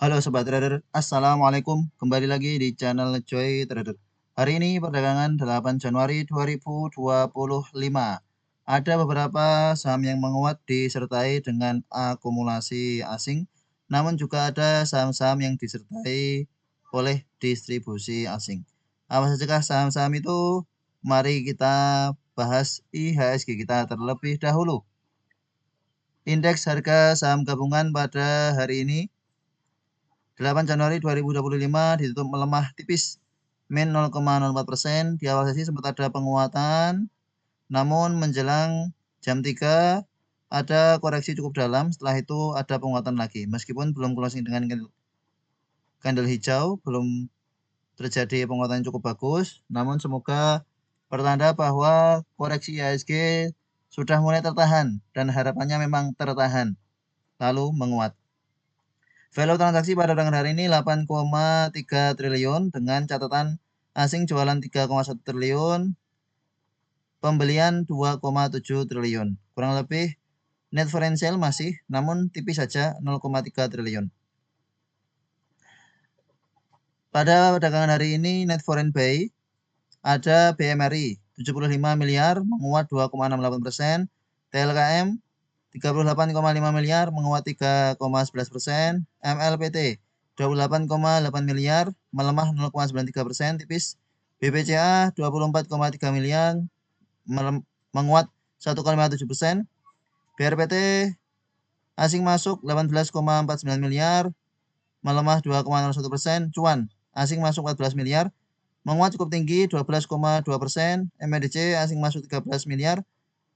Halo Sobat Trader, Assalamualaikum. Kembali lagi di channel Joy Trader. Hari ini perdagangan 8 Januari 2025. Ada beberapa saham yang menguat disertai dengan akumulasi asing. Namun juga ada saham-saham yang disertai oleh distribusi asing. Apa saja saham-saham itu? Mari kita bahas IHSG kita terlebih dahulu. Indeks harga saham gabungan pada hari ini 8 Januari 2025 ditutup melemah tipis min 0,04%. Di awal sesi sempat ada penguatan, namun menjelang jam 3 ada koreksi cukup dalam. Setelah itu ada penguatan lagi. Meskipun belum closing dengan candle hijau, belum terjadi penguatan yang cukup bagus, namun semoga pertanda bahwa koreksi IHSG sudah mulai tertahan dan harapannya memang tertahan lalu menguat. Value transaksi pada perdagangan hari ini 8,3 triliun dengan catatan asing jualan 3,1 triliun, pembelian 2,7 triliun. Kurang lebih net foreign sale masih, namun tipis saja 0,3 triliun. Pada perdagangan hari ini net foreign buy ada BMRI 75 miliar menguat 2,68%, TLKM 38,5 miliar menguat 3,11%, MLPT 28,8 miliar melemah 0,93% tipis, BPCA 24,3 miliar menguat 1,57%, BRPT asing masuk 18,49 miliar melemah 2,01%, cuan asing masuk 14 miliar menguat cukup tinggi 12,2%, MDC asing masuk 13 miliar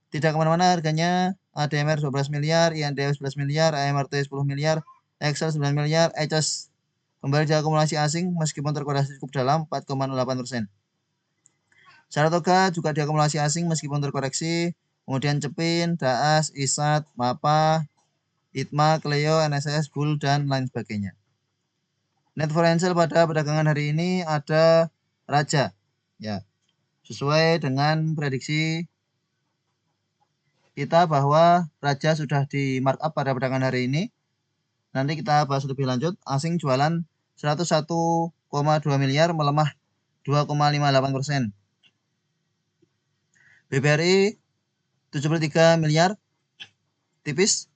tidak kemana-mana harganya. ADMR 12 miliar, INDF 11 miliar, AMRT 10 miliar, Excel 9 miliar, ECES kembali diakumulasi asing meskipun terkoreksi cukup dalam 4,08%. Saratoga juga diakumulasi asing meskipun terkoreksi. Kemudian Cepin, Daas, Isat, Mapa, Itma, Cleo, NSS, Bull, dan lain sebagainya. Net foreign sale pada perdagangan hari ini ada Raja. Ya, sesuai dengan prediksi kita bahwa Raja sudah di markup pada perdagangan hari ini. Nanti kita bahas lebih lanjut. Asing jualan 101,2 miliar melemah 2,58%. BBRI 73 miliar tipis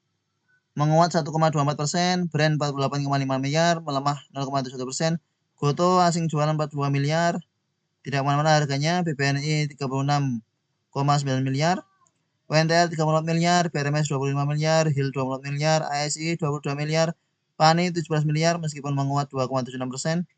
menguat 1,24%. Brand 48,5 miliar melemah 0,71%. Goto asing jualan 42 miliar tidak kemana-mana harganya. BBNI 36,9 miliar. WNTL 34 miliar, BRMS 25 miliar, HIL 24 miliar, ASI 22 miliar, PANI 17 miliar meskipun menguat 2,76%,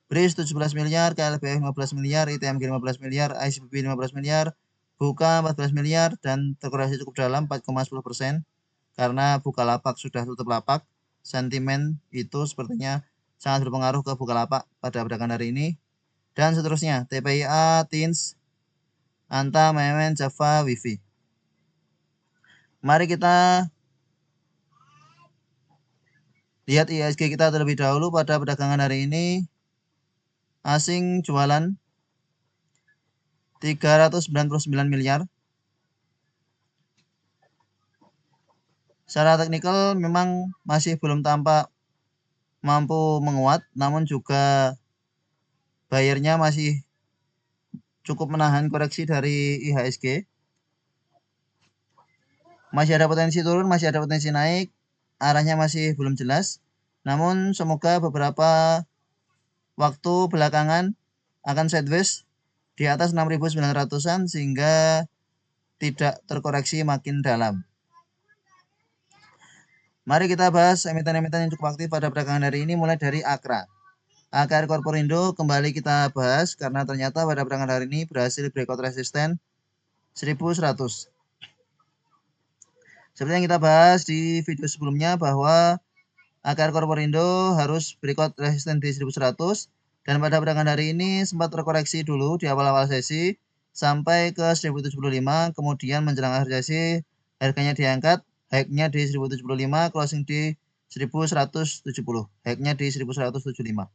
BRIS 17 miliar, KLBF 15 miliar, ITMG 15 miliar, ICBP 15 miliar, Buka 14 miliar dan terkoreksi cukup dalam 4,10% karena Bukalapak sudah tutup lapak. Sentimen itu sepertinya sangat berpengaruh ke Bukalapak pada perdagangan hari ini. Dan seterusnya, TPIA, TINS, Anta, Memen, Java, Wifi. Mari kita lihat IHSG kita terlebih dahulu pada perdagangan hari ini. Asing jualan 399 miliar. Secara teknikal memang masih belum tampak mampu menguat, namun juga bayarnya masih cukup menahan koreksi dari IHSG. Masih ada potensi turun, masih ada potensi naik, arahnya masih belum jelas. Namun semoga beberapa waktu belakangan akan sideways di atas 6.900-an sehingga tidak terkoreksi makin dalam. Mari kita bahas emiten-emiten yang cukup aktif pada perdagangan hari ini mulai dari Akra. AKR Korporindo kembali kita bahas karena ternyata pada perdagangan hari ini berhasil breakout resisten 1100. Seperti yang kita bahas di video sebelumnya bahwa AKR Korporindo harus breakout resisten di 1100 dan pada perdagangan hari ini sempat terkoreksi dulu di awal-awal sesi sampai ke 1075, kemudian menjelang akhir sesi harganya diangkat, high-nya di 1075, closing di 1170, high-nya di 1175.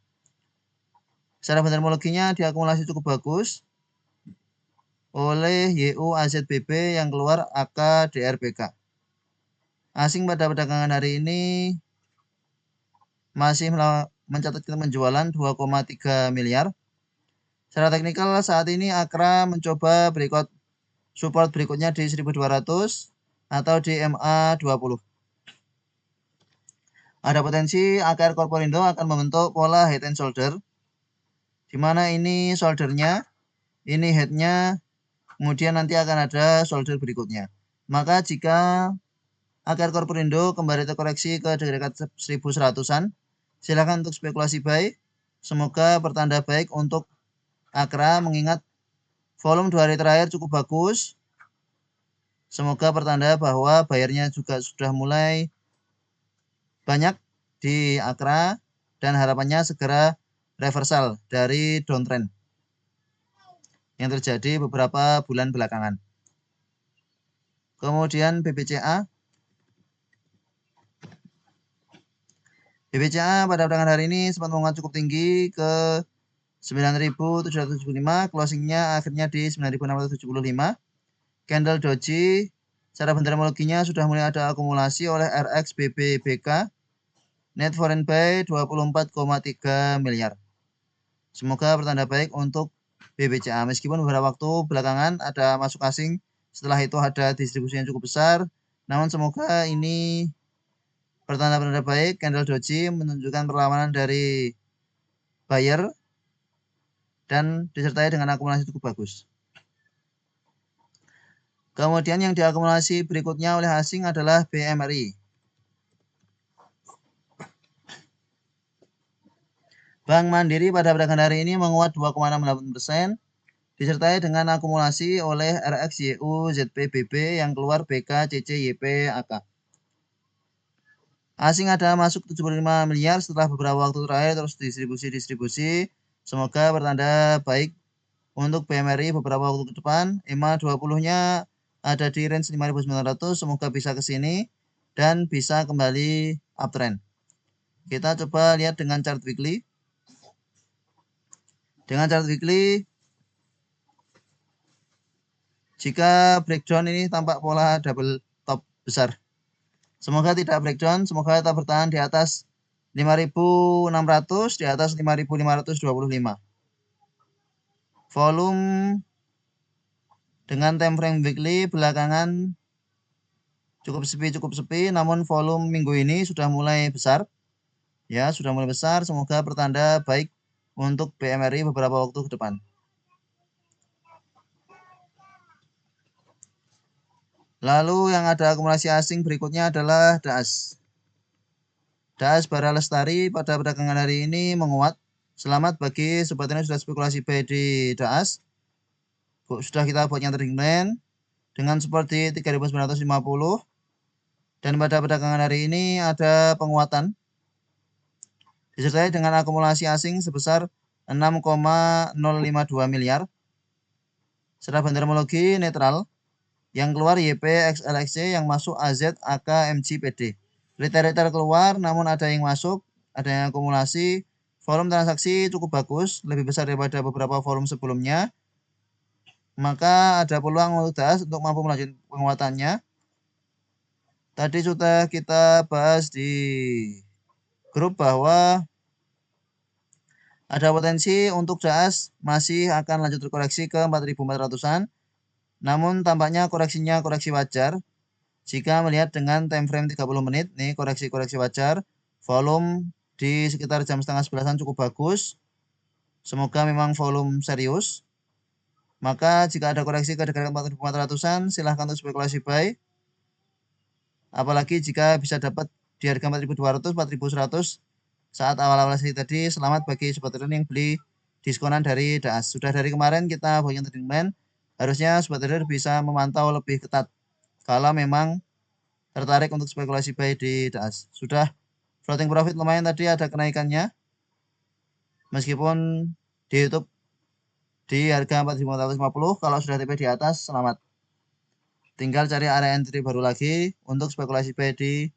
Secara fundamentologinya diakumulasi cukup bagus oleh YUAZBB yang keluar AKDRBK. Asing pada perdagangan hari ini masih mencatatkan penjualan 2,3 miliar. Secara teknikal saat ini Akra mencoba support berikutnya di 1200 atau di MA 20. Ada potensi AKR Corporindo akan membentuk pola head and shoulder, di mana ini shouldernya, ini headnya, kemudian nanti akan ada shoulder berikutnya. Maka jika AKR Corporindo kembali terkoreksi ke dekat 1100-an, silakan untuk spekulasi buy. Semoga pertanda baik untuk Akra, mengingat volume 2 hari terakhir cukup bagus. Semoga pertanda bahwa bayarnya juga sudah mulai banyak di Akra dan harapannya segera reversal dari downtrend yang terjadi beberapa bulan belakangan. Kemudian BBCA. BBCA pada perdagangan hari ini sempat menguat cukup tinggi ke 9.775, closingnya akhirnya di 9.675. Candle doji, secara fundamentologinya sudah mulai ada akumulasi oleh RXBBBK. Net foreign buy 24,3 miliar. Semoga pertanda baik untuk BBCA. Meskipun beberapa waktu belakangan ada masuk asing, setelah itu ada distribusi yang cukup besar. Namun semoga ini pertanda-pertanda baik. Candle doji menunjukkan perlawanan dari buyer dan disertai dengan akumulasi cukup bagus. Kemudian yang diakumulasi berikutnya oleh asing adalah BMRI. Bank Mandiri pada perdagangan hari ini menguat 2,68%, disertai dengan akumulasi oleh RXYU ZPBB yang keluar BK CC YP AK. Asing ada masuk 75 miliar setelah beberapa waktu terakhir terus distribusi. Semoga pertanda baik untuk BMRI beberapa waktu ke depan. EMA 20-nya ada di range 5.900, semoga bisa ke sini dan bisa kembali uptrend. Kita coba lihat dengan chart weekly. Dengan chart weekly, jika breakdown ini tampak pola double top besar. Semoga tidak breakdown, semoga tetap bertahan di atas 5.600, di atas 5.525. Volume dengan time frame weekly belakangan cukup sepi, namun volume minggu ini sudah mulai besar. Ya, sudah mulai besar, semoga pertanda baik untuk BMRI beberapa waktu ke depan. Lalu yang ada akumulasi asing berikutnya adalah DAS. DAS Bara Lestari pada perdagangan hari ini menguat. Selamat bagi sobat ini sudah spekulasi buy di DAS. Sudah kita buat yang trading plan dengan support di 3.950. Dan pada perdagangan hari ini ada penguatan disertai dengan akumulasi asing sebesar 6,052 miliar. Secara fundamentologi netral, yang keluar YP XLXC, yang masuk AZ AK MG PD. Retail keluar, namun ada yang masuk, ada yang akumulasi. Volume transaksi cukup bagus, lebih besar daripada beberapa volume sebelumnya. Maka ada peluang untuk DAS untuk mampu melanjutkan penguatannya. Tadi sudah kita bahas di grup bahwa ada potensi untuk DAS masih akan lanjut terkoreksi ke 4.400-an. Namun tampaknya koreksinya koreksi wajar. Jika melihat dengan time frame 30 menit, nih koreksi wajar. Volume di sekitar jam setengah 11-an cukup bagus. Semoga memang volume serius. Maka jika ada koreksi ke dekat 4.400-an, silahkan untuk spekulasi buy. Apalagi jika bisa dapat di harga 4.200, 4.100 saat awal-awal sesi tadi. Selamat bagi sobat trader yang beli diskonan dari DAS. Sudah dari kemarin kita bagian trading plan. Harusnya sobat trader bisa memantau lebih ketat kalau memang tertarik untuk spekulasi buy di DAS. Sudah floating profit lumayan tadi ada kenaikannya. Meskipun di YouTube di harga 4.450, kalau sudah TP di atas selamat. Tinggal cari area entry baru lagi untuk spekulasi buy di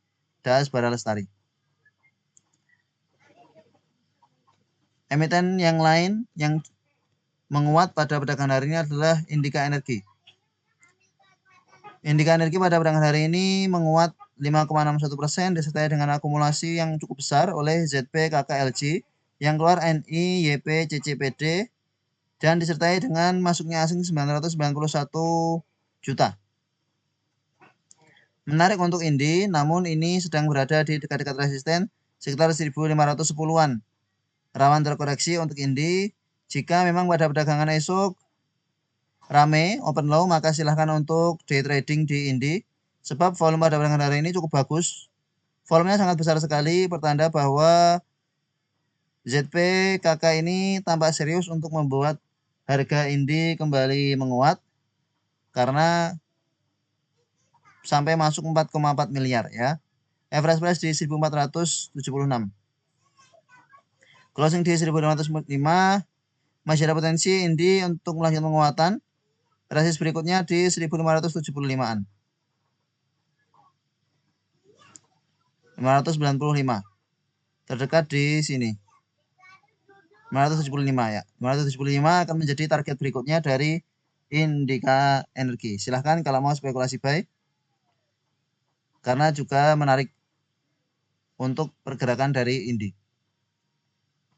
DAS Bara Lestari. Emiten yang lain yang menguat pada perdagangan hari ini adalah Indika Energi. Indika Energi pada perdagangan hari ini menguat 5,61% disertai dengan akumulasi yang cukup besar oleh ZP KKLG yang keluar NI YP CCPD dan disertai dengan masuknya asing 991 juta. Menarik untuk Indi, namun ini sedang berada di dekat-dekat resisten sekitar 1510-an. Rawan terkoreksi untuk Indi. Jika memang pada perdagangan esok rame open low, maka silahkan untuk day trading di Indi. Sebab volume pada perdagangan hari ini cukup bagus. Volumenya sangat besar sekali, pertanda bahwa ZP KK ini tampak serius untuk membuat harga Indi kembali menguat karena sampai masuk 4,4 miliar ya. Average price di 1476. Closing di 1505. Masih ada potensi Indi untuk melanjutkan penguatan. Resist berikutnya di 1575-an. 595. Terdekat di sini. 575 ya. 575 akan menjadi target berikutnya dari Indika Energi. Silahkan kalau mau spekulasi buy. Karena juga menarik untuk pergerakan dari Indi.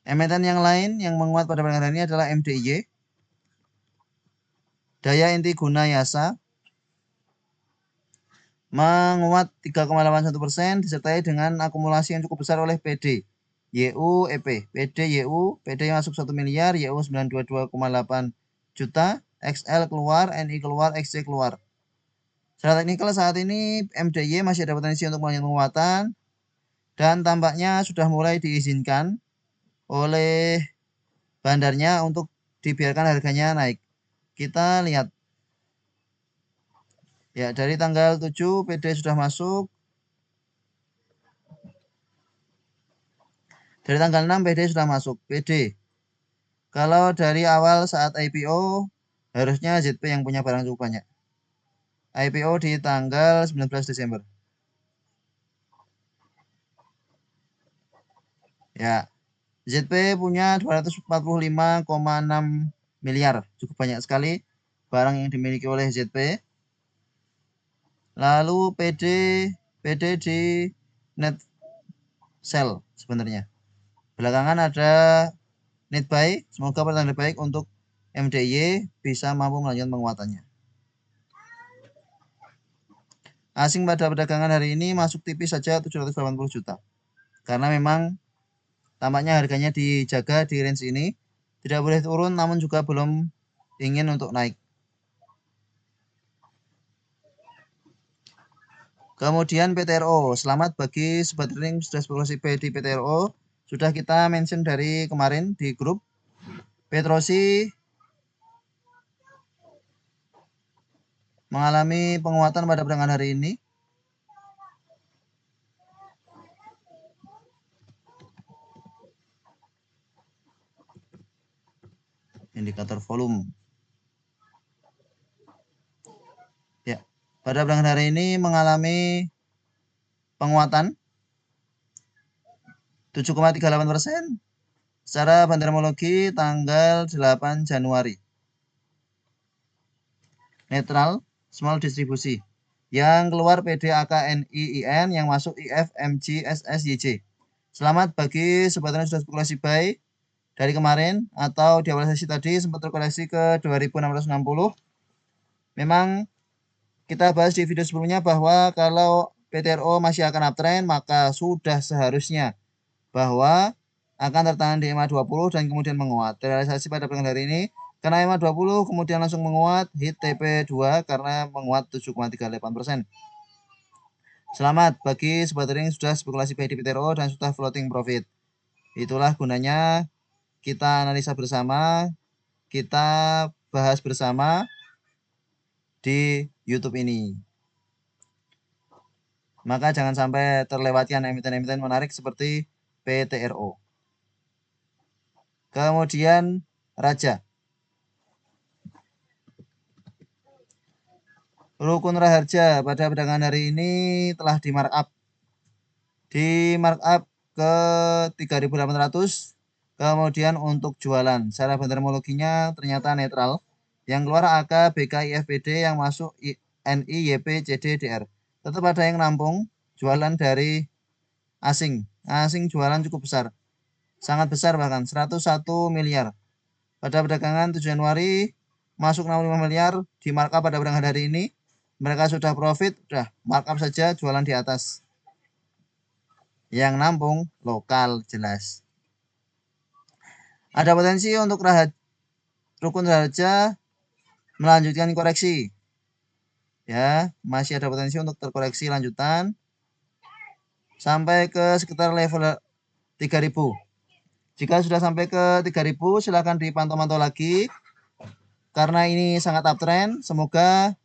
Emiten yang lain yang menguat pada perdagangan ini adalah MDIY. Daya Inti Guna Yasa menguat 3,81% disertai dengan akumulasi yang cukup besar oleh PD, YU, EP. PD, YU, PD masuk 1 miliar, YU 922,8 juta, XL keluar, NI keluar, XC keluar. Secara teknikal saat ini MDY masih ada potensi untuk melanjutkan penguatan dan tampaknya sudah mulai diizinkan oleh bandarnya untuk dibiarkan harganya naik. Kita lihat. Ya, dari tanggal 7 PD sudah masuk. Dari tanggal 6 PD sudah masuk. PD. Kalau dari awal saat IPO harusnya ZP yang punya barang cukup banyak. IPO di tanggal 19 Desember. Ya. ZP punya 245,6 miliar. Cukup banyak sekali barang yang dimiliki oleh ZP. Lalu PD di net sell sebenarnya. Belakangan ada net buy. Semoga pertanda baik untuk MDY bisa mampu melanjutkan penguatannya. Asing pada perdagangan hari ini masuk tipis saja 780 juta. Karena memang tampaknya harganya dijaga di range ini. Tidak boleh turun namun juga belum ingin untuk naik. Kemudian PTRO. Selamat bagi sobat trading sudah spekulasi di PTRO. Sudah kita mention dari kemarin di grup. Petrosi mengalami penguatan pada perdagangan hari ini. Indikator volume. Ya, pada perdagangan hari ini mengalami penguatan 7,38% secara bandermologi tanggal 8 Januari. Netral, small distribusi. Yang keluar PDAKNIIN, yang masuk IF, MG, SS, YJ. Selamat bagi sobat yang sudah spekulasi buy dari kemarin atau di awal sesi tadi sempat terkoreksi ke 2660. Memang kita bahas di video sebelumnya bahwa kalau PTRO masih akan uptrend maka sudah seharusnya bahwa akan tertahan di EMA 20 dan kemudian menguat. Realisasi pada perdagangan hari ini karena EMA 20 kemudian langsung menguat, hit TP2 karena menguat 7,38%. Selamat bagi sobat trading sudah spekulasi buy di PTRO dan sudah floating profit. Itulah gunanya kita analisa bersama, kita bahas bersama di YouTube ini. Maka jangan sampai terlewatkan emiten-emiten menarik seperti PTRO. Kemudian Raja. Rukun Raharja pada perdagangan hari ini telah di markup. Di markup ke 3.800. Kemudian untuk jualan. Secara bandermologinya ternyata netral. Yang keluar AK, BK, IFPD, yang masuk NI, YP, CD, DR. Tetap ada yang nampung. jualan dari asing. Asing jualan cukup besar. Sangat besar bahkan 101 miliar. Pada perdagangan 7 Januari masuk 65 miliar di markup pada perdagangan hari ini. Mereka sudah profit, sudah markup saja jualan di atas. Yang nampung lokal jelas. Ada potensi untuk rukun raja melanjutkan koreksi. Ya, masih ada potensi untuk terkoreksi lanjutan sampai ke sekitar level 3000. Jika sudah sampai ke 3000 silahkan dipantau-pantau lagi karena ini sangat uptrend. Semoga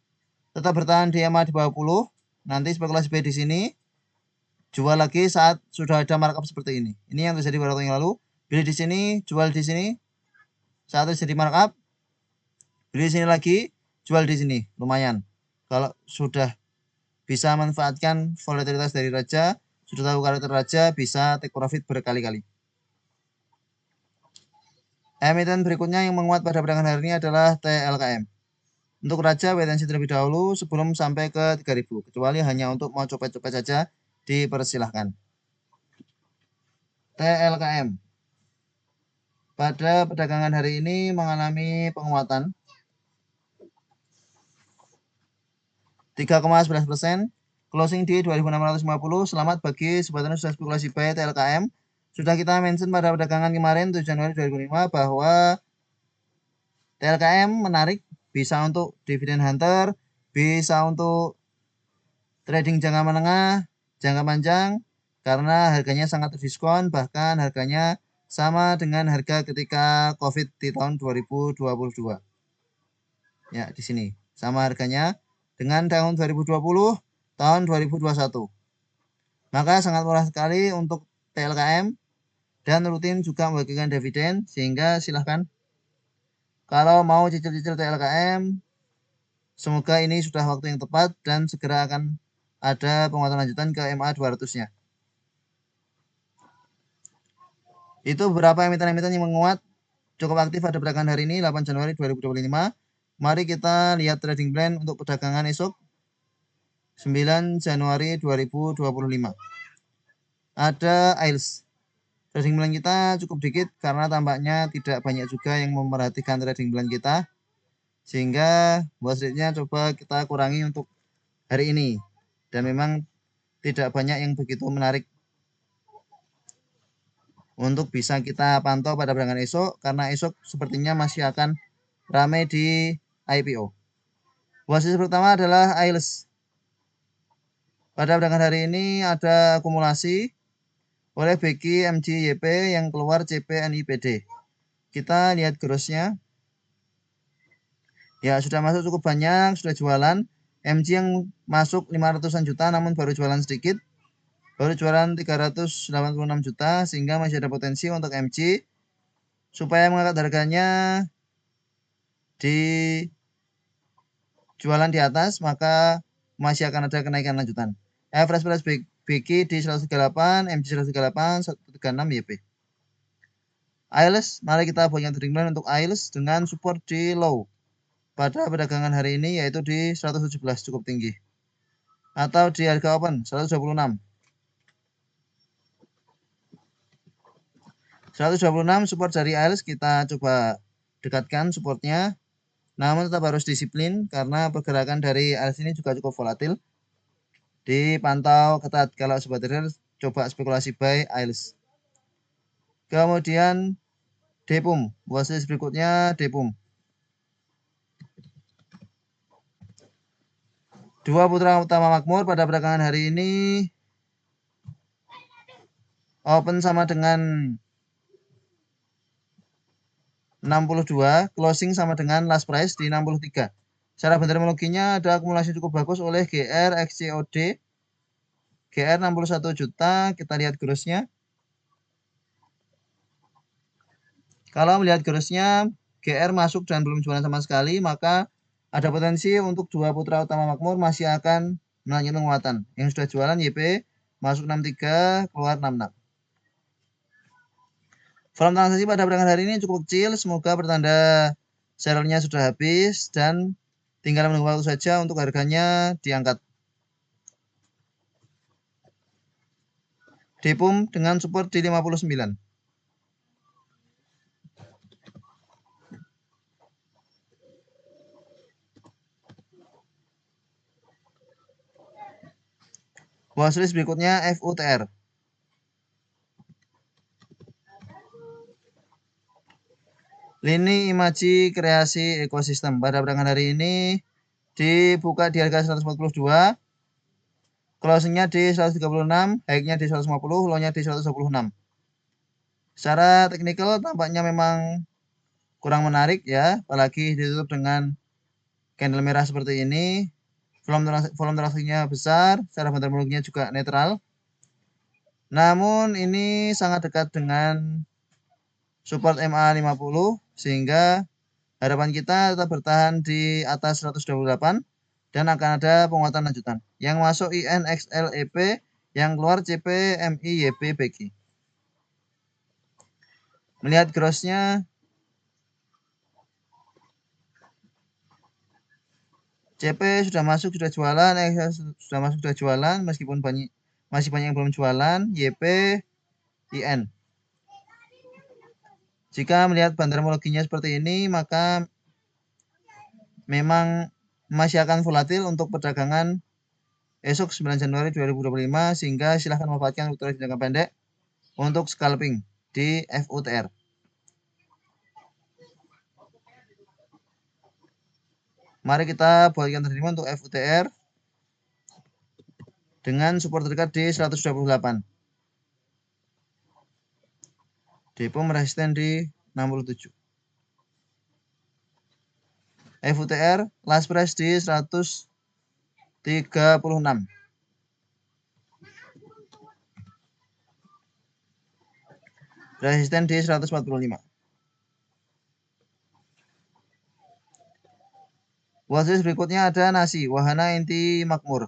tetap bertahan di EMA di bawah 10. Nanti spekulasi buy di sini, jual lagi saat sudah ada markup seperti ini. Ini yang terjadi beberapa waktu yang lalu. Beli di sini, jual di sini. Saat terjadi markup, beli di sini lagi, jual di sini. Lumayan. Kalau sudah bisa manfaatkan volatilitas dari raja, sudah tahu karakter raja, bisa take profit berkali-kali. Emiten berikutnya yang menguat pada perdagangan hari ini adalah TLKM. Untuk raja wait and see terlebih dahulu sebelum sampai ke 3000. Kecuali hanya untuk mau copet-copet saja, dipersilahkan. TLKM pada perdagangan hari ini mengalami penguatan 3,11%, closing di 2650. Selamat bagi sobat sudah spekulasi buy TLKM. Sudah kita mention pada perdagangan kemarin 7 Januari 2005 bahwa TLKM menarik, bisa untuk dividend hunter, bisa untuk trading jangka menengah, jangka panjang, karena harganya sangat terdiskon, bahkan harganya sama dengan harga ketika COVID di tahun 2022. Ya, di sini sama harganya dengan tahun 2020, tahun 2021. Maka sangat murah sekali untuk TLKM dan rutin juga membagikan dividen, sehingga silahkan kalau mau cicil-cicil TLKM, semoga ini sudah waktu yang tepat dan segera akan ada penguatan lanjutan ke MA 200-nya. Itu beberapa emiten-emiten yang menguat cukup aktif pada perdagangan hari ini 8 Januari 2025. Mari kita lihat trading plan untuk perdagangan esok 9 Januari 2025. Ada AILS. Trading plan kita cukup dikit karena tampaknya tidak banyak juga yang memperhatikan trading plan kita. Sehingga watch rate-nya coba kita kurangi untuk hari ini. Dan memang tidak banyak yang begitu menarik untuk bisa kita pantau pada perdagangan esok, karena esok sepertinya masih akan ramai di IPO. Watchlist pertama adalah AILS. Pada perdagangan hari ini ada akumulasi oleh BQ MJYP yang keluar CPNIPD. Kita lihat grossnya. Ya, sudah masuk cukup banyak, sudah jualan. MJ yang masuk 500-an juta namun baru jualan sedikit. Baru jualan 386 juta, sehingga masih ada potensi untuk MJ supaya mengangkat harganya di jualan di atas, maka masih akan ada kenaikan lanjutan. Average price BQ di 138, MJ 138, 136 YP. AILS, mari kita buatkan trading plan untuk AILS dengan support di low pada perdagangan hari ini, yaitu di 117 cukup tinggi, atau di harga open 126. 126 support dari AILS, kita coba dekatkan supportnya. Namun tetap harus disiplin karena pergerakan dari AILS ini juga cukup volatil. Dipantau ketat kalau sobat trader coba spekulasi buy AILS. Kemudian DPUM, watchlist berikutnya DPUM. Dua putra utama makmur pada perdagangan hari ini open sama dengan 62, closing sama dengan last price di 63. Secara bendermologinya ada akumulasi cukup bagus oleh GR XCOD. GR 61 juta, kita lihat grossnya. Kalau melihat grossnya, GR masuk dan belum jualan sama sekali, maka ada potensi untuk dua putra utama makmur masih akan melanjutkan penguatan. Yang sudah jualan YP masuk 63, keluar 66. Volume transaksi pada perdagangan hari ini cukup kecil, semoga pertanda sellernya sudah habis dan tinggal menunggu waktu saja untuk harganya diangkat. Dipum dengan support di 59. Watchlist berikutnya FUTR. Lini Imaji Kreasi Ekosistem pada perdagangan hari ini dibuka di harga 142, closingnya di 136, high-nya di 150, low-nya di 126. Secara teknikal tampaknya memang kurang menarik ya, apalagi ditutup dengan candle merah seperti ini. Volume transaksinya besar, secara fundamentalnya juga netral. Namun ini sangat dekat dengan support MA50 sehingga harapan kita tetap bertahan di atas 128 dan akan ada penguatan lanjutan. Yang masuk INXLEP, yang keluar CP MIYB BG. Melihat grossnya, CP sudah masuk, sudah jualan, sudah masuk, sudah jualan, meskipun masih banyak yang belum jualan. YP, IN. Jika melihat bandarmologinya seperti ini, maka memang masih akan volatil untuk perdagangan esok 9 Januari 2025, sehingga silahkan memanfaatkan untuk trade jangka pendek untuk scalping di FUTR. Mari kita buatkan terima untuk FUTR dengan support terdekat di 128. Dipum resisten di 67. FUTR last price di 136. Resisten di 145. Watchlist berikutnya ada nasi, Wahana Inti Makmur.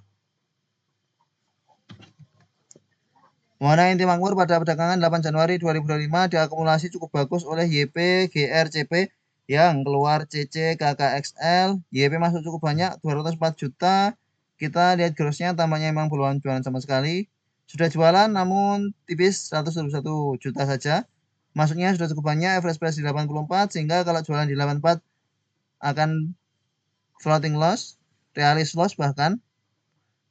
Wahana Inti Makmur pada perdagangan 8 Januari 2025 diakumulasi cukup bagus oleh YP, GRCP yang keluar CC, KKXL. YP masuk cukup banyak, 204 juta. Kita lihat grossnya tampaknya memang belum jualan sama sekali. Sudah jualan namun tipis, 121 juta saja. Masuknya sudah cukup banyak, average price di 84, sehingga kalau jualan di 84 akan floating loss, realis loss bahkan.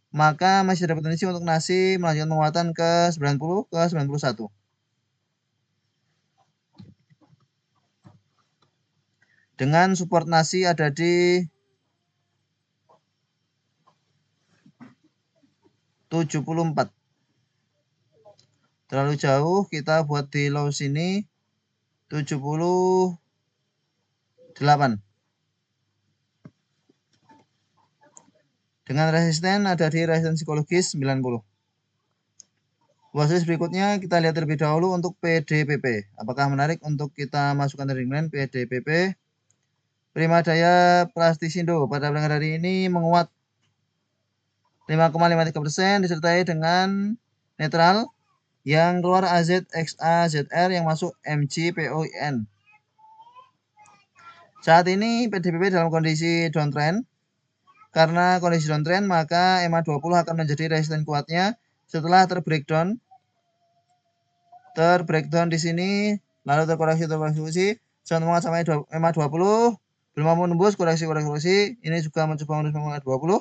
Maka masih ada potensi untuk nasi melanjutkan penguatan ke 90 ke 91. Dengan support nasi ada di 74. Terlalu jauh, kita buat di low sini 78. Dengan resisten ada di resisten psikologis 90. Watchlist berikutnya kita lihat terlebih dahulu untuk PDPP. Apakah menarik untuk kita masukkan trading plan PDPP? Prima Daya Plastisindo pada perdagangan hari ini menguat 5,53% disertai dengan netral. Yang keluar AZXAZR, yang masuk MGPOIN. Saat ini PDPP dalam kondisi downtrend. Karena kondisi downtrend, maka MA20 akan menjadi resisten kuatnya setelah terbreakdown di sini, lalu terkoreksi sangat menguat sampai MA20, belum mampu menembus koreksi. Ini juga mencoba menembus MA20.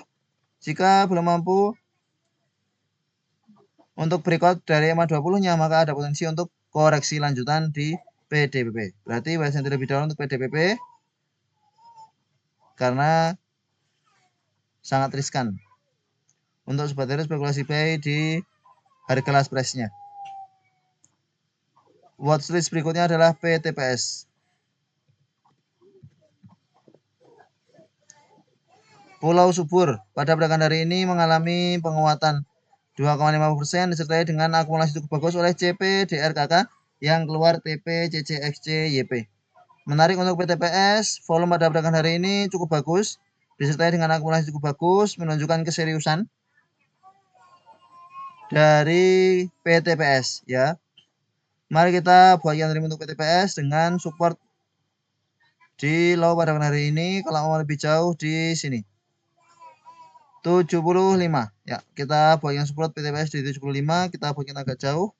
Jika belum mampu untuk breakout dari MA20-nya, maka ada potensi untuk koreksi lanjutan di PDPP. Berarti wait terlebih dahulu untuk PDPP karena sangat riskan untuk sobat trader spekulasi buy di harga last price-nya. Watchlist berikutnya adalah PTPS. Pulau Subur pada perdagangan hari ini mengalami penguatan 2,5% disertai dengan akumulasi cukup bagus oleh CP DRKK yang keluar TP CCXC YP. Menarik untuk PTPS, volume pada perdagangan hari ini cukup bagus disertai dengan akumulasi cukup bagus, menunjukkan keseriusan dari PTPS ya. Mari kita buatkan trim untuk PTPS dengan support di low pada hari ini. Kalau mau lebih jauh di sini 75. Ya, kita buat yang support PTPS di 75, kita buat yang agak jauh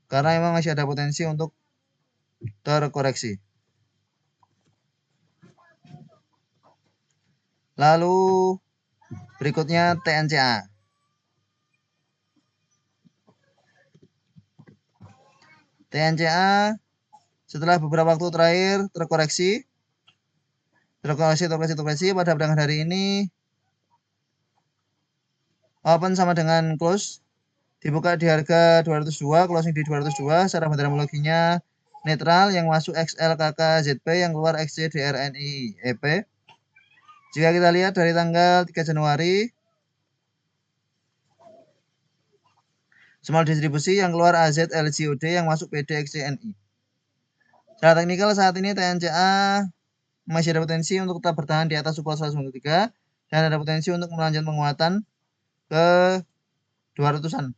karena memang masih ada potensi untuk terkoreksi. Lalu berikutnya TNCA. TNCA setelah beberapa waktu terakhir terkoreksi pada perdagangan hari ini open sama dengan close, dibuka di harga 202, closing di 202. Secara fundamentologinya netral, yang masuk XLKK ZP, yang keluar XC DRNI EP. Jika kita lihat dari tanggal 3 Januari, small distribusi, yang keluar AZ LGUD, yang masuk PD XCNI. Secara teknikal saat ini TNCA masih ada potensi untuk tetap bertahan di atas support 193 dan ada potensi untuk melanjutkan penguatan ke 200-an.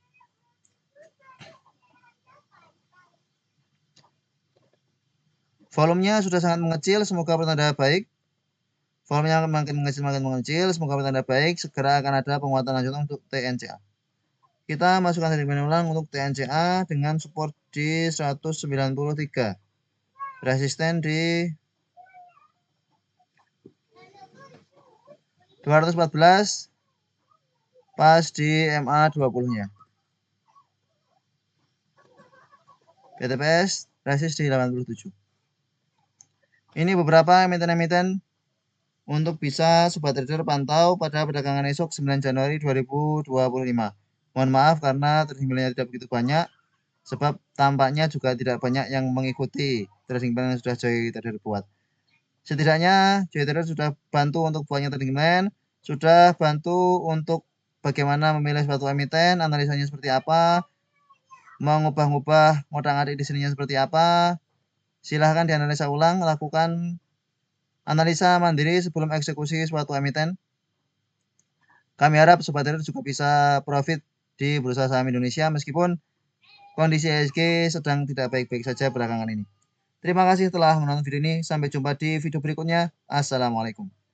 Volumenya sudah sangat mengecil, semoga bertanda baik. Volumenya makin mengecil, semoga bertanda baik. Segera akan ada penguatan lanjutan untuk TNCA. Kita masukkan sentimen ulang untuk TNCA dengan support di 193. Resisten di 214, pas di MA 20-nya. PTPS resist di 87. Ini beberapa emiten-emiten untuk bisa sobat trader pantau pada perdagangan esok 9 Januari 2025. Mohon maaf karena trading plan tidak begitu banyak, sebab tampaknya juga tidak banyak yang mengikuti trading plan yang sudah Joy Trader buat. Setidaknya Joy Trader sudah bantu untuk buatnya trading plan, sudah bantu untuk bagaimana memilih suatu emiten, analisanya seperti apa, mengubah-ubah ngotak-ngatik di sininya seperti apa. Silahkan dianalisa ulang, lakukan analisa mandiri sebelum eksekusi suatu emiten. Kami harap sobat trader juga bisa profit di bursa saham Indonesia meskipun kondisi IHSG sedang tidak baik-baik saja belakangan ini. Terima kasih telah menonton video ini. Sampai jumpa di video berikutnya. Assalamualaikum.